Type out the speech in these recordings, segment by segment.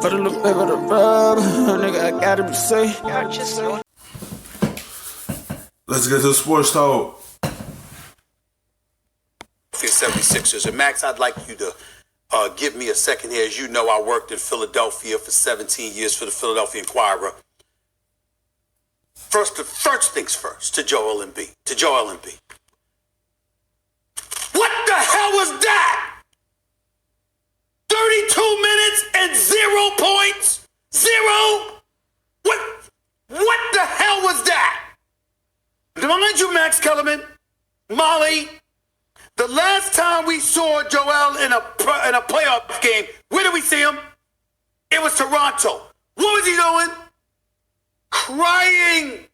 Put a little bit of the rub, nigga, I gotta be safe. Let's get to the sports talk. 76ers. And Max, I'd like you to give me a second here. As you know, I worked in Philadelphia for 17 years for the Philadelphia Inquirer. First things first, to Joel Embiid. What the hell was that? 32 minutes and 0 points? Zero? What the hell was that? Mind you, Max Kellerman, Molly, the last time we saw Joel in a playoff game, where did we see him? It was Toronto. What was he doing? Crying.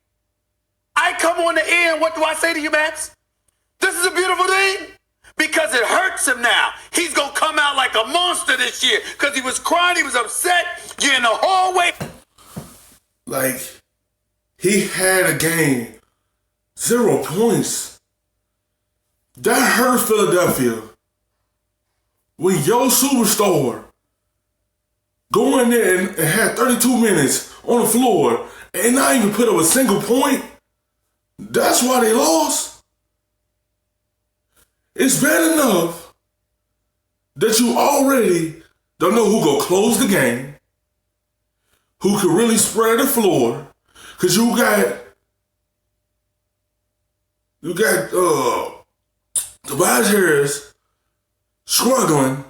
I come on the air, and what do I say to you, Max? This is a beautiful thing because it hurts him now. He's going to come out like a monster this year because he was crying, he was upset. You're in the hallway. Like, he had a game, 0 points. That hurt Philadelphia. When your superstar go in there and had 32 minutes on the floor and not even put up a single point, that's why they lost. It's bad enough that you already don't know who gonna close the game, who can really spread the floor, because you got Tobias Harris struggling,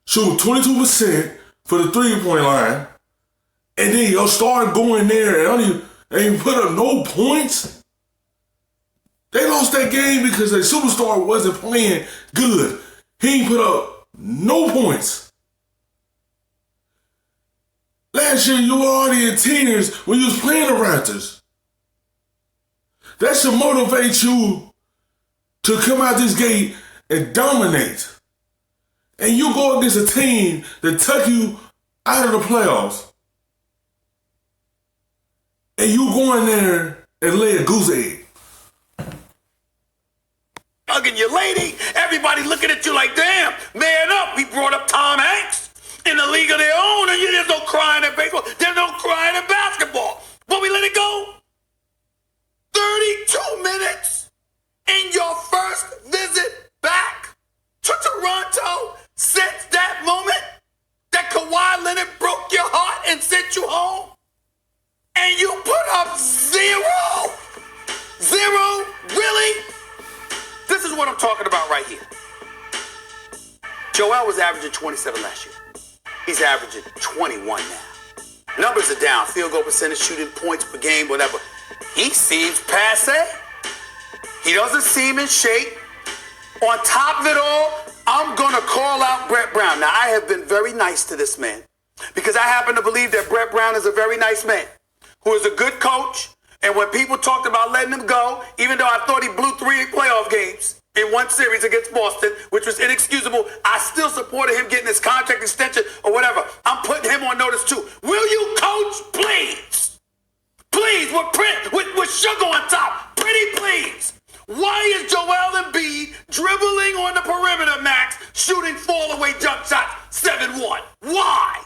shooting 22% for the 3-point line, and then your star going there and ain't put up no points. They lost that game because their superstar wasn't playing good. He ain't put up no points. Last year, you were already in tears when you was playing the Raptors. That should motivate you to come out this gate and dominate. And you go against a team that took you out of the playoffs. And you go in there and lay a goose egg. Hugging your lady, everybody looking at you like, damn, man up. We brought up Tom Hanks in the league of their own, and there's no crying in baseball. There's no crying in basketball. But we let it go. 32 minutes in your first visit back to Toronto since that moment that Kawhi Leonard broke your heart and sent you home, and you put up 0? Really? This is what I'm talking about right here. Joel was averaging 27 last year. He's averaging 21 now. Numbers are down. Field goal percentage, shooting points per game, whatever. He seems passe. He doesn't seem in shape. On top of it all, I'm going to call out Brett Brown. Now, I have been very nice to this man because I happen to believe that Brett Brown is a very nice man who is a good coach. And when people talked about letting him go, even though I thought he blew 3 playoff games in one series against Boston, which was inexcusable, I still supported him getting his contract extension or whatever. I'm putting him on notice too. Will you coach, please? Please, with sugar on top. Pretty please. Why is Joel Embiid dribbling on the perimeter, Max, shooting fall-away jump shots 7-1? Why?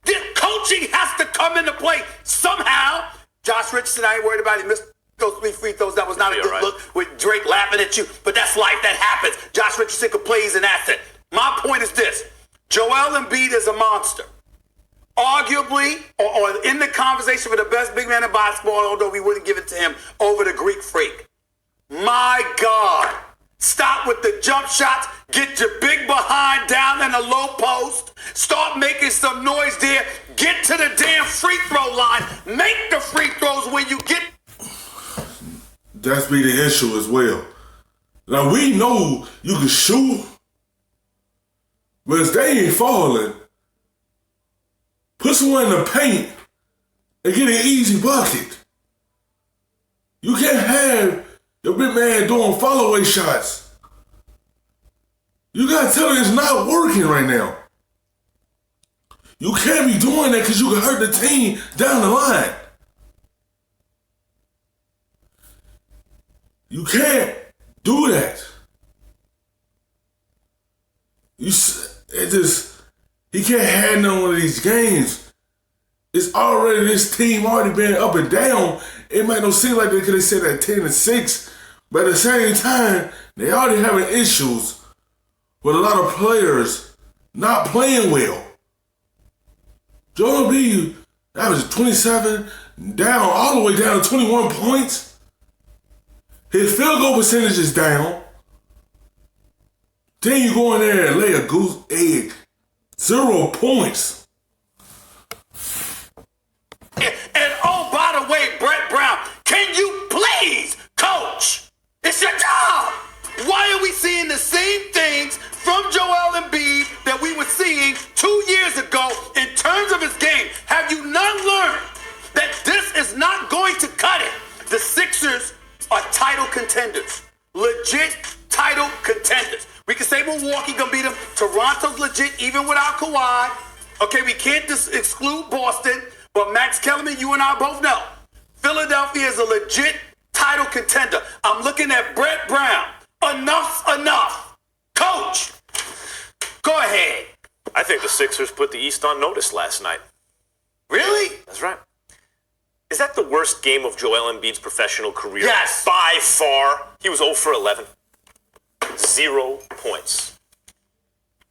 The coaching has to come into play somehow. Josh Richardson, I ain't worried about it. He missed those 3 free throws. That was not a good look with Drake laughing at you. But that's life. That happens. Josh Richardson can play. He's an asset. My point is this. Joel Embiid is a monster. Arguably, or in the conversation for the best big man in basketball, although we wouldn't give it to him, over the Greek Freak. My God. Stop with the jump shots. Get your big behind down in the low post. Start making some noise there. Get to the damn free throw line. Make the free throws when you get. That's be the issue as well. Now, we know you can shoot, but if they ain't falling, put someone in the paint and get an easy bucket. You can't have your big man doing follow-away shots. You gotta tell him it's not working right now. You can't be doing that because you can hurt the team down the line. You can't do that. He can't handle one of these games. It's already, this team already been up and down. It might not seem like they could have said that 10-6, but at the same time, they already having issues with a lot of players not playing well. Joel Embiid averaged 27, down all the way down to 21 points. His field goal percentage is down. Then you go in there and lay a goose egg. 0 points. And oh, by the way, Brett Brown, can you please coach? It's your job. Why are we seeing the same things from Joel Embiid that we were seeing 2 years ago in terms of his game? Have you not learned that this is not going to cut it? The Sixers are title contenders. Legit title contenders. We can say Milwaukee gonna beat them. Toronto's legit even without Kawhi. Okay, we can't exclude Boston, but Max Kellerman, you and I both know Philadelphia is a legit title contender. I'm looking at Brett Brown. Enough's enough. Coach, go ahead. I think the Sixers put the East on notice last night. Really? That's right. Is that the worst game of Joel Embiid's professional career? Yes. By far. He was 0 for 11. 0 points.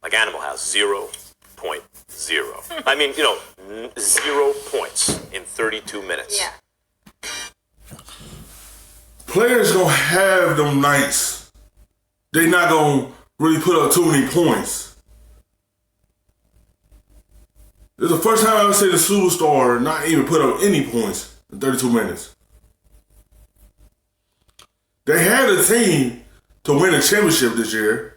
Like Animal House, 0.0. I mean, 0 points in 32 minutes. Yeah. Players gonna have them nights. They not gonna really put up too many points. This is the first time I ever seen a superstar not even put up any points in 32 minutes. They had a team to win a championship this year.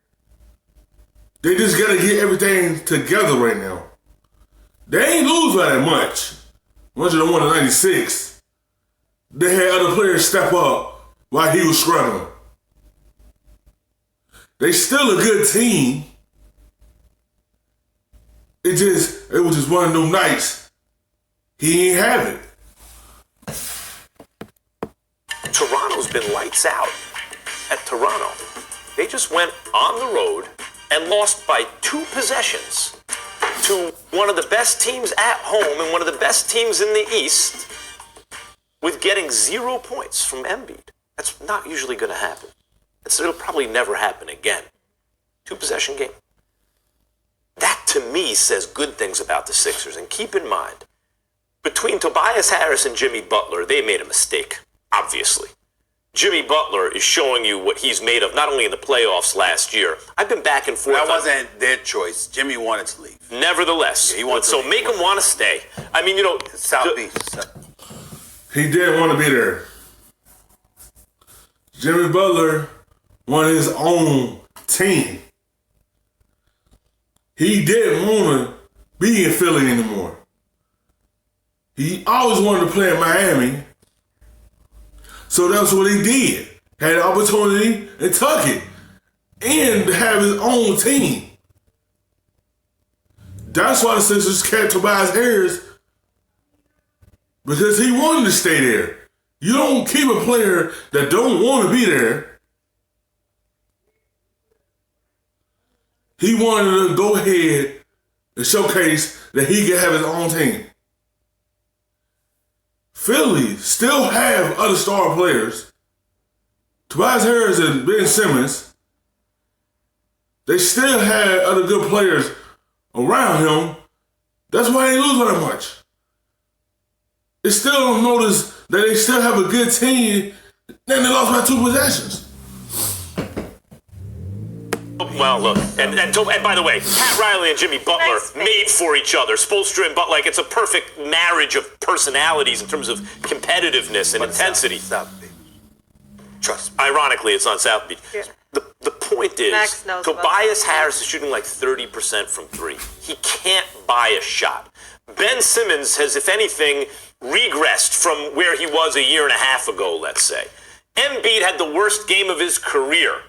They just gotta get everything together right now. They ain't lose by that much. 101-96. They had other players step up while he was struggling. They still a good team. It was just one of them nights. He ain't have it. Toronto's been lights out at Toronto. They just went on the road and lost by 2 possessions to one of the best teams at home and one of the best teams in the East with getting 0 points from Embiid. That's not usually going to happen. It'll probably never happen again. 2-possession game. That, to me, says good things about the Sixers. And keep in mind, between Tobias Harris and Jimmy Butler, they made a mistake, obviously. Jimmy Butler is showing you what he's made of, not only in the playoffs last year. I've been back and forth. That wasn't their choice. Jimmy wanted to leave. Nevertheless, he wanted so to make him want to stay. I mean, South Beach. He didn't want to be there. Jimmy Butler wanted his own team. He didn't want to be in Philly anymore. He always wanted to play in Miami. So that's what he did. Had an opportunity and took it. And to have his own team. That's why the Sixers kept Tobias Harris. Because he wanted to stay there. You don't keep a player that don't want to be there. He wanted to go ahead and showcase that he could have his own team. Philly still have other star players. Tobias Harris and Ben Simmons. They still had other good players around him. That's why they lose that much. They still don't notice that they still have a good team. Then they lost by 2 possessions. Well, look, and by the way, Pat Riley and Jimmy Butler made for each other. Spoelstra and Butler, it's a perfect marriage of personalities in terms of competitiveness and intensity. South Beach. Trust me. Ironically, it's on South Beach. Yeah. The point is, Max knows Tobias Harris is shooting like 30% from 3. He can't buy a shot. Ben Simmons has, if anything, regressed from where he was a year and a half ago, let's say. Embiid had the worst game of his career.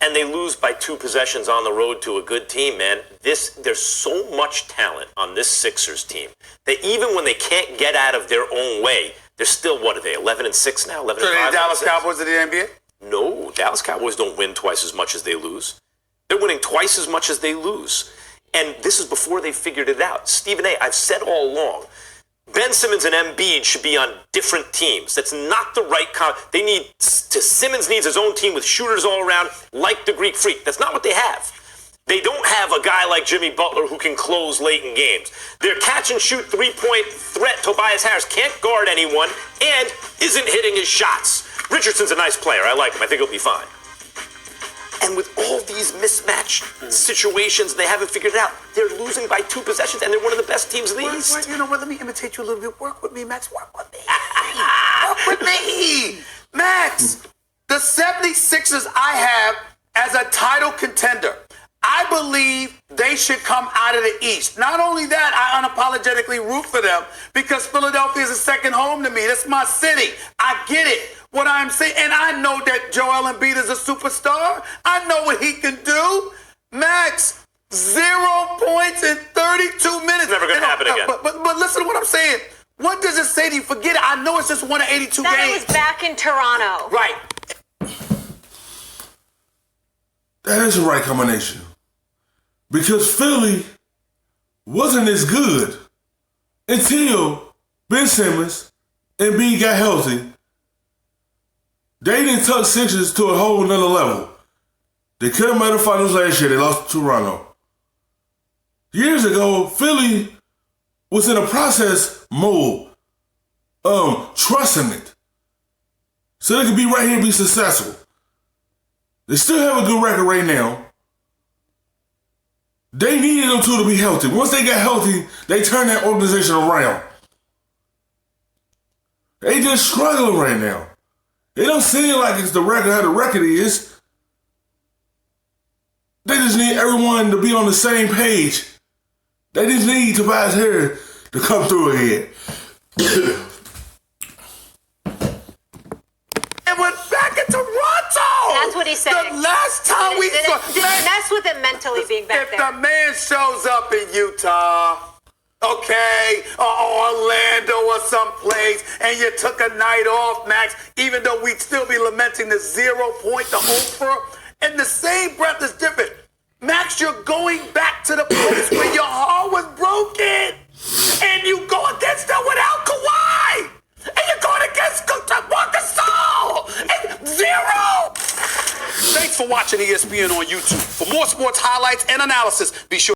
And they lose by 2 possessions on the road to a good team, man. There's so much talent on this Sixers team that even when they can't get out of their own way, they're still, what are they, 11-6 now? 11-5? So the Dallas Cowboys of the NBA? No, Dallas Cowboys don't win twice as much as they lose. They're winning twice as much as they lose. And this is before they figured it out. Stephen A., I've said all along, Ben Simmons and Embiid should be on different teams. That's not the right Simmons needs his own team with shooters all around, like the Greek Freak. That's not what they have. They don't have a guy like Jimmy Butler who can close late in games. Their catch-and-shoot three-point threat, Tobias Harris, can't guard anyone and isn't hitting his shots. Richardson's a nice player. I like him. I think he'll be fine. And with all these mismatched situations, they haven't figured it out. They're losing by 2 possessions, and they're one of the best teams in the East. You know what? Let me imitate you a little bit. Work with me, Max. Work with me. Work with me. Max, the 76ers I have as a title contender. I believe they should come out of the East. Not only that, I unapologetically root for them because Philadelphia is a second home to me. That's my city. I get it. What I'm saying, and I know that Joel Embiid is a superstar. I know what he can do. Max, 0 points in 32 minutes. Never going to happen again. But listen to what I'm saying. What does it say to you? Forget it. I know it's just one of 82 that games. It was back in Toronto. Right. That is the right combination. Because Philly wasn't as good until Ben Simmons and Embiid got healthy. They didn't tuck Sixers to a whole nother level. They could have made the finals last year. They lost to Toronto. Years ago, Philly was in a process mode, trusting it. So they could be right here and be successful. They still have a good record right now. They needed them two to be healthy. Once they got healthy, they turned that organization around. They just struggling right now. It don't seem like it's the record how the record is. They just need everyone to be on the same page. They just need Tobias Harris to come through again. And we're back in Toronto. That's what he said. The last time we saw... Didn't mess with it mentally being back there. If the man shows up in Utah, okay, or Orlando or someplace, and you took a night off, Max, even though we'd still be lamenting the 0 point, the over, and the same breath is different. Max, you're going back to the place where your heart was broken, and you go against them without Kawhi, and you're going against Marcus Gasol, and 0. Thanks for watching ESPN on YouTube. For more sports highlights and analysis, be sure